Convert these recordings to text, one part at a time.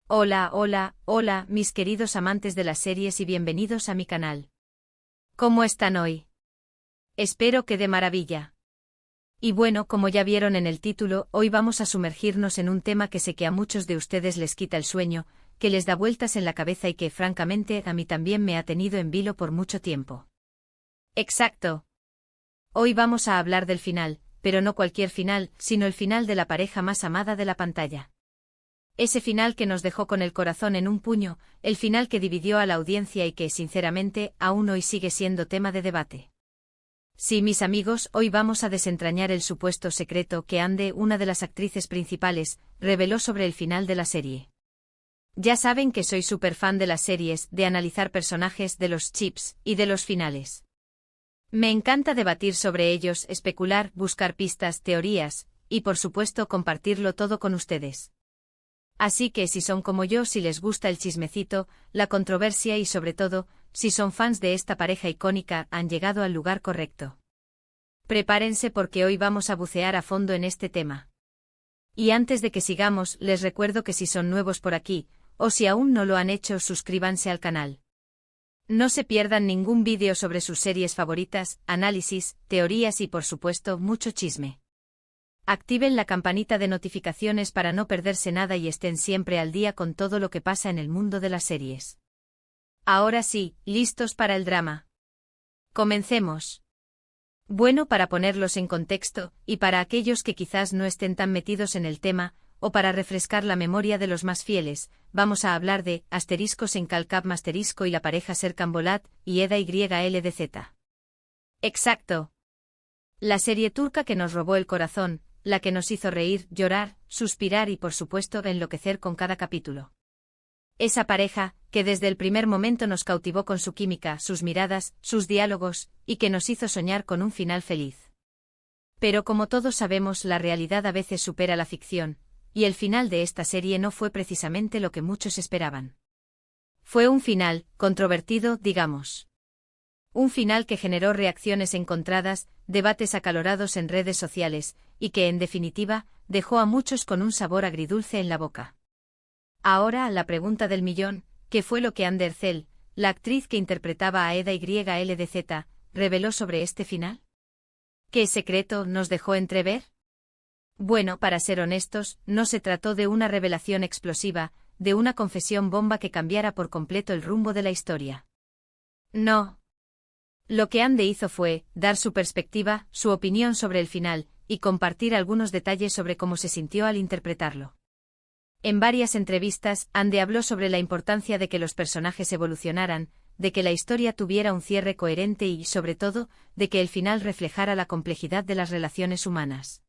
Hola, hola, hola, mis queridos amantes de las series y bienvenidos a mi canal. ¿Cómo están hoy? Espero que de maravilla. Y bueno, como ya vieron en el título, hoy vamos a sumergirnos en un tema que sé que a muchos de ustedes les quita el sueño, que les da vueltas en la cabeza y que, francamente, a mí también me ha tenido en vilo por mucho tiempo. Exacto. Hoy vamos a hablar del final, pero no cualquier final, sino el final de la pareja más amada de la pantalla. Ese final que nos dejó con el corazón en un puño, el final que dividió a la audiencia y que, sinceramente, aún hoy sigue siendo tema de debate. Sí, mis amigos, hoy vamos a desentrañar el supuesto secreto que Anne, una de las actrices principales, reveló sobre el final de la serie. Ya saben que soy súper fan de las series, de analizar personajes, de los chips y de los finales. Me encanta debatir sobre ellos, especular, buscar pistas, teorías, y por supuesto compartirlo todo con ustedes. Así que si son como yo, si les gusta el chismecito, la controversia y sobre todo, si son fans de esta pareja icónica, han llegado al lugar correcto. Prepárense porque hoy vamos a bucear a fondo en este tema. Y antes de que sigamos, les recuerdo que si son nuevos por aquí, o si aún no lo han hecho, suscríbanse al canal. No se pierdan ningún vídeo sobre sus series favoritas, análisis, teorías y por supuesto, mucho chisme. Activen la campanita de notificaciones para no perderse nada y estén siempre al día con todo lo que pasa en el mundo de las series. Ahora sí, ¿listos para el drama? Comencemos. Bueno, para ponerlos en contexto, y para aquellos que quizás no estén tan metidos en el tema, o para refrescar la memoria de los más fieles, vamos a hablar de asteriscos en Calcap Masterisco y la pareja Serkan Bolat y Eda YLDZ. Exacto. La serie turca que nos robó el corazón, la que nos hizo reír, llorar, suspirar y por supuesto enloquecer con cada capítulo. Esa pareja, que desde el primer momento nos cautivó con su química, sus miradas, sus diálogos, y que nos hizo soñar con un final feliz. Pero como todos sabemos, la realidad a veces supera la ficción, y el final de esta serie no fue precisamente lo que muchos esperaban. Fue un final, controvertido, digamos. Un final que generó reacciones encontradas, debates acalorados en redes sociales, y que, en definitiva, dejó a muchos con un sabor agridulce en la boca. Ahora, la pregunta del millón, ¿qué fue lo que Anne Ercel, la actriz que interpretaba a Eda YLDZ, reveló sobre este final? ¿Qué secreto nos dejó entrever? Bueno, para ser honestos, no se trató de una revelación explosiva, de una confesión bomba que cambiara por completo el rumbo de la historia. No. Lo que Anne hizo fue dar su perspectiva, su opinión sobre el final, y compartir algunos detalles sobre cómo se sintió al interpretarlo. En varias entrevistas, Anne habló sobre la importancia de que los personajes evolucionaran, de que la historia tuviera un cierre coherente y, sobre todo, de que el final reflejara la complejidad de las relaciones humanas.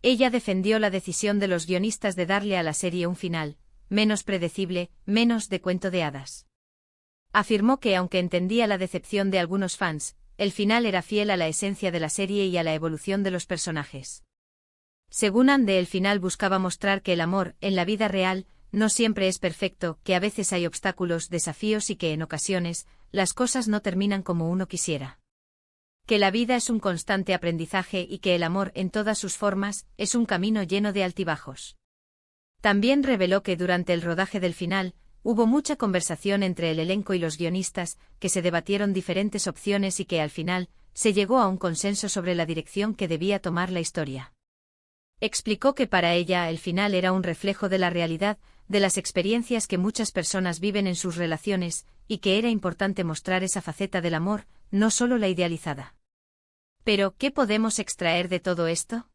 Ella defendió la decisión de los guionistas de darle a la serie un final, menos predecible, menos de cuento de hadas. Afirmó que aunque entendía la decepción de algunos fans, el final era fiel a la esencia de la serie y a la evolución de los personajes. Según Anne, el final buscaba mostrar que el amor, en la vida real, no siempre es perfecto, que a veces hay obstáculos, desafíos y que en ocasiones, las cosas no terminan como uno quisiera. Que la vida es un constante aprendizaje y que el amor, en todas sus formas, es un camino lleno de altibajos. También reveló que durante el rodaje del final, hubo mucha conversación entre el elenco y los guionistas, que se debatieron diferentes opciones y que al final, se llegó a un consenso sobre la dirección que debía tomar la historia. Explicó que para ella el final era un reflejo de la realidad, de las experiencias que muchas personas viven en sus relaciones, y que era importante mostrar esa faceta del amor, no solo la idealizada. Pero, ¿qué podemos extraer de todo esto?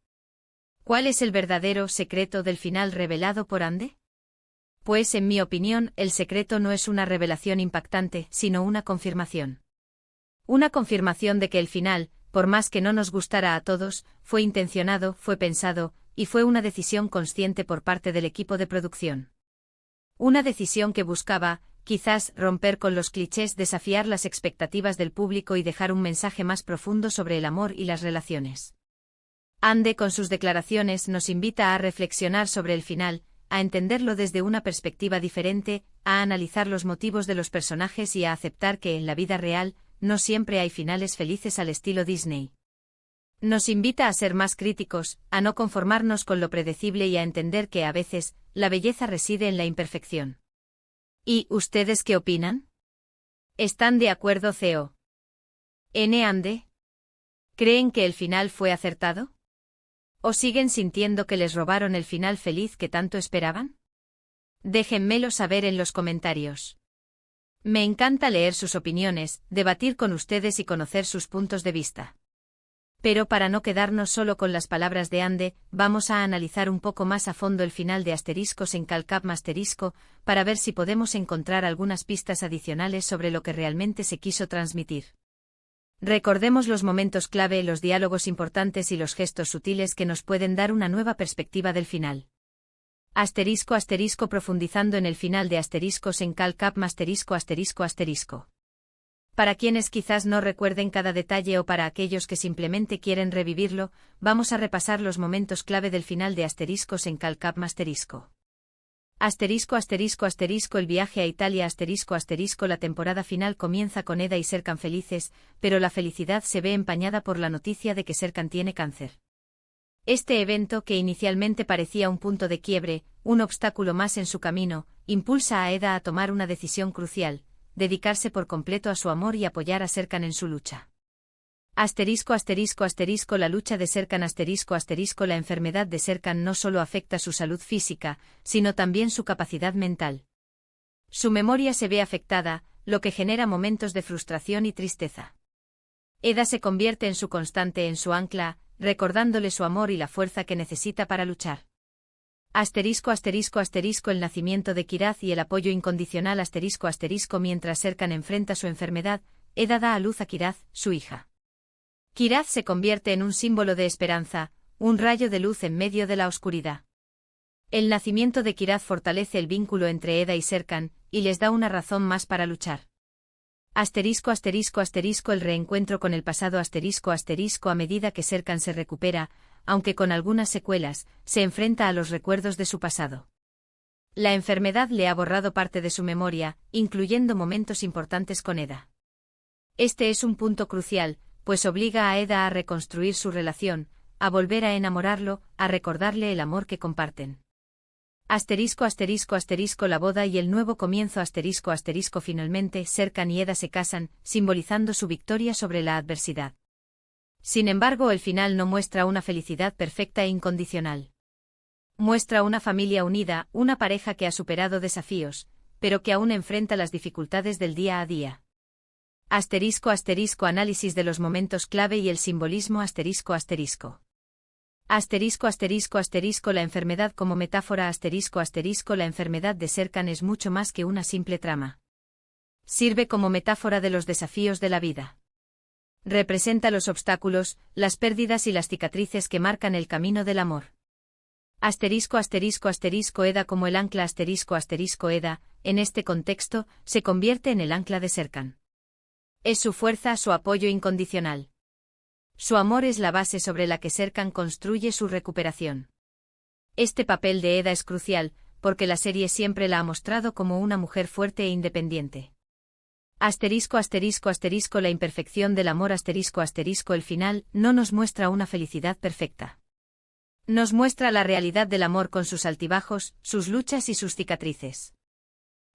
¿Cuál es el verdadero secreto del final revelado por Anne? Pues, en mi opinión, el secreto no es una revelación impactante, sino una confirmación. Una confirmación de que el final, por más que no nos gustara a todos, fue intencionado, fue pensado, y fue una decisión consciente por parte del equipo de producción. Una decisión que buscaba, quizás, romper con los clichés, desafiar las expectativas del público y dejar un mensaje más profundo sobre el amor y las relaciones. Anne, con sus declaraciones, nos invita a reflexionar sobre el final, a entenderlo desde una perspectiva diferente, a analizar los motivos de los personajes y a aceptar que en la vida real, no siempre hay finales felices al estilo Disney. Nos invita a ser más críticos, a no conformarnos con lo predecible y a entender que a veces, la belleza reside en la imperfección. ¿Y ustedes qué opinan? ¿Están de acuerdo C.O.N. Ande? ¿Creen que el final fue acertado? ¿O siguen sintiendo que les robaron el final feliz que tanto esperaban? Déjenmelo saber en los comentarios. Me encanta leer sus opiniones, debatir con ustedes y conocer sus puntos de vista. Pero para no quedarnos solo con las palabras de Ande, vamos a analizar un poco más a fondo el final de Asteriscos en Calcap Asterisco, para ver si podemos encontrar algunas pistas adicionales sobre lo que realmente se quiso transmitir. Recordemos los momentos clave, los diálogos importantes y los gestos sutiles que nos pueden dar una nueva perspectiva del final. Profundizando en el final de Asteriscos en Calcap Asterisco. Para quienes quizás no recuerden cada detalle o para aquellos que simplemente quieren revivirlo, vamos a repasar los momentos clave del final de Asteriscos en Calcap El viaje a Italia La temporada final comienza con Eda y Serkan felices, pero la felicidad se ve empañada por la noticia de que Serkan tiene cáncer. Este evento, que inicialmente parecía un punto de quiebre, un obstáculo más en su camino, impulsa a Eda a tomar una decisión crucial: dedicarse por completo a su amor y apoyar a Serkan en su lucha. La lucha de Serkan La enfermedad de Serkan no solo afecta su salud física, sino también su capacidad mental. Su memoria se ve afectada, lo que genera momentos de frustración y tristeza. Eda se convierte en su ancla, recordándole su amor y la fuerza que necesita para luchar. El nacimiento de Kiraz y el apoyo incondicional mientras Serkan enfrenta su enfermedad, Eda da a luz a Kiraz, su hija. Kiraz se convierte en un símbolo de esperanza, un rayo de luz en medio de la oscuridad. El nacimiento de Kiraz fortalece el vínculo entre Eda y Serkan, y les da una razón más para luchar. El reencuentro con el pasado a medida que Serkan se recupera, aunque con algunas secuelas, se enfrenta a los recuerdos de su pasado. La enfermedad le ha borrado parte de su memoria, incluyendo momentos importantes con Eda. Este es un punto crucial, pues obliga a Eda a reconstruir su relación, a volver a enamorarlo, a recordarle el amor que comparten. La boda y el nuevo comienzo finalmente Serkan y Eda se casan, simbolizando su victoria sobre la adversidad. Sin embargo, el final no muestra una felicidad perfecta e incondicional. Muestra una familia unida, una pareja que ha superado desafíos, pero que aún enfrenta las dificultades del día a día. Análisis de los momentos clave y el simbolismo La enfermedad como metáfora La enfermedad de Serkan es mucho más que una simple trama. Sirve como metáfora de los desafíos de la vida. Representa los obstáculos, las pérdidas y las cicatrices que marcan el camino del amor. Eda como el ancla Eda, en este contexto, se convierte en el ancla de Serkan. Es su fuerza, su apoyo incondicional. Su amor es la base sobre la que Serkan construye su recuperación. Este papel de Eda es crucial, porque la serie siempre la ha mostrado como una mujer fuerte e independiente. La imperfección del amor El final no nos muestra una felicidad perfecta. Nos muestra la realidad del amor con sus altibajos, sus luchas y sus cicatrices.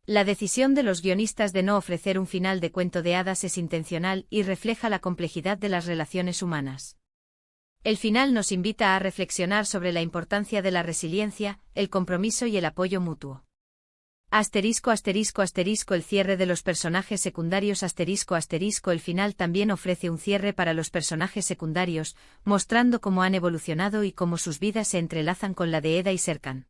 La decisión de los guionistas de no ofrecer un final de cuento de hadas es intencional y refleja la complejidad de las relaciones humanas. El final nos invita a reflexionar sobre la importancia de la resiliencia, el compromiso y el apoyo mutuo. El cierre de los personajes secundarios El final también ofrece un cierre para los personajes secundarios, mostrando cómo han evolucionado y cómo sus vidas se entrelazan con la de Eda y Serkan.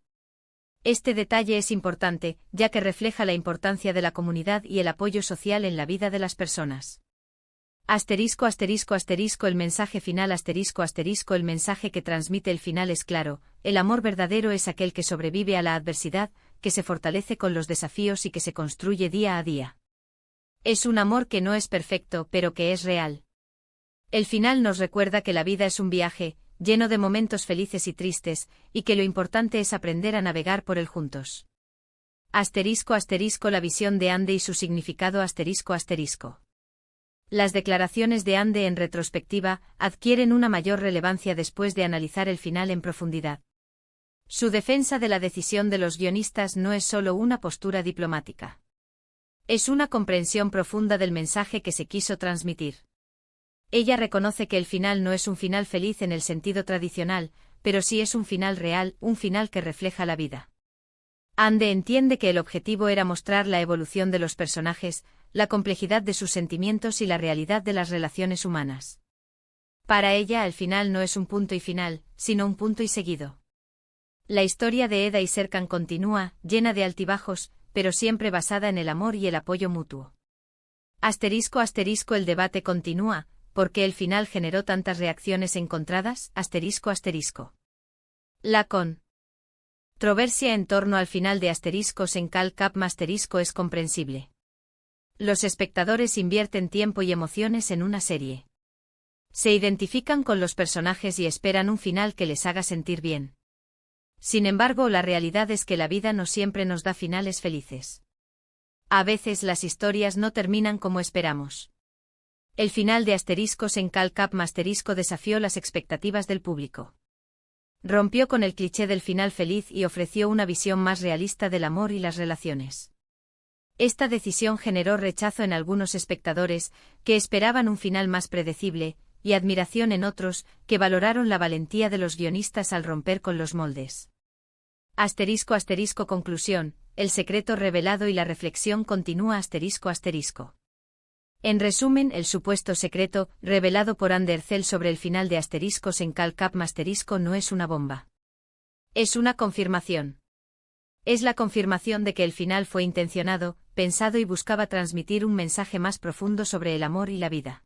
Este detalle es importante, ya que refleja la importancia de la comunidad y el apoyo social en la vida de las personas. El mensaje final El mensaje que transmite el final es claro: el amor verdadero es aquel que sobrevive a la adversidad, que se fortalece con los desafíos y que se construye día a día. Es un amor que no es perfecto, pero que es real. El final nos recuerda que la vida es un viaje, lleno de momentos felices y tristes, y que lo importante es aprender a navegar por él juntos. La visión de Ande y su significado Las declaraciones de Ande en retrospectiva adquieren una mayor relevancia después de analizar el final en profundidad. Su defensa de la decisión de los guionistas no es solo una postura diplomática. Es una comprensión profunda del mensaje que se quiso transmitir. Ella reconoce que el final no es un final feliz en el sentido tradicional, pero sí es un final real, un final que refleja la vida. Ande entiende que el objetivo era mostrar la evolución de los personajes, la complejidad de sus sentimientos y la realidad de las relaciones humanas. Para ella el final no es un punto y final, sino un punto y seguido. La historia de Eda y Serkan continúa, llena de altibajos, pero siempre basada en el amor y el apoyo mutuo. *** El debate continúa, ¿por qué el final generó tantas reacciones encontradas? *** La controversia en torno al final de Asteriscos en Cal Cap Masterisco es comprensible. Los espectadores invierten tiempo y emociones en una serie. Se identifican con los personajes y esperan un final que les haga sentir bien. Sin embargo, la realidad es que la vida no siempre nos da finales felices. A veces las historias no terminan como esperamos. El final de Asteriscos en Cal Cap Masterisco desafió las expectativas del público. Rompió con el cliché del final feliz y ofreció una visión más realista del amor y las relaciones. Esta decisión generó rechazo en algunos espectadores, que esperaban un final más predecible, y admiración en otros, que valoraron la valentía de los guionistas al romper con los moldes. *** Conclusión, el secreto revelado y la reflexión continúa. ***. En resumen, el supuesto secreto, revelado por Andercel sobre el final de Asteriscos en Cal Cap Masterisco no es una bomba. Es una confirmación. Es la confirmación de que el final fue intencionado, pensado y buscaba transmitir un mensaje más profundo sobre el amor y la vida.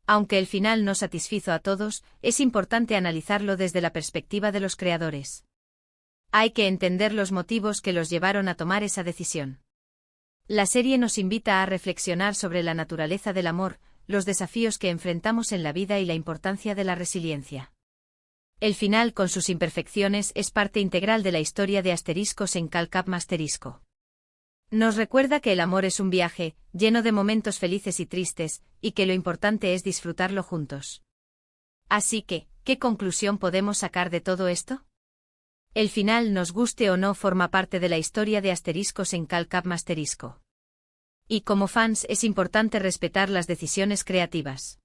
Aunque el final no satisfizo a todos, es importante analizarlo desde la perspectiva de los creadores. Hay que entender los motivos que los llevaron a tomar esa decisión. La serie nos invita a reflexionar sobre la naturaleza del amor, los desafíos que enfrentamos en la vida y la importancia de la resiliencia. El final, con sus imperfecciones, es parte integral de la historia de Asteriscos en Cal Cap Masterisco. Nos recuerda que el amor es un viaje, lleno de momentos felices y tristes, y que lo importante es disfrutarlo juntos. Así que, ¿qué conclusión podemos sacar de todo esto? El final, nos guste o no, forma parte de la historia de Asteriscos en Cal Cap Masterisco. Y como fans es importante respetar las decisiones creativas.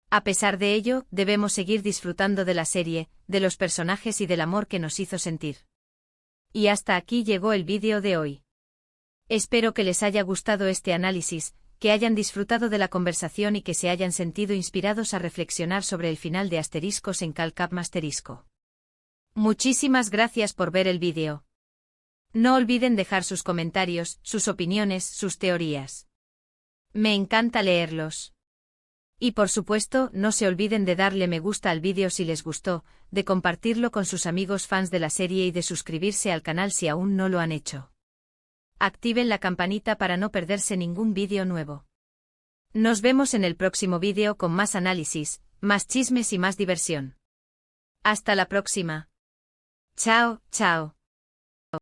A pesar de ello, debemos seguir disfrutando de la serie, de los personajes y del amor que nos hizo sentir. Y hasta aquí llegó el vídeo de hoy. Espero que les haya gustado este análisis, que hayan disfrutado de la conversación y que se hayan sentido inspirados a reflexionar sobre el final de Asteriscos en Cal Cap Masterisco. Muchísimas gracias por ver el vídeo. No olviden dejar sus comentarios, sus opiniones, sus teorías. Me encanta leerlos. Y por supuesto, no se olviden de darle me gusta al vídeo si les gustó, de compartirlo con sus amigos fans de la serie y de suscribirse al canal si aún no lo han hecho. Activen la campanita para no perderse ningún vídeo nuevo. Nos vemos en el próximo vídeo con más análisis, más chismes y más diversión. Hasta la próxima. Chao, chao.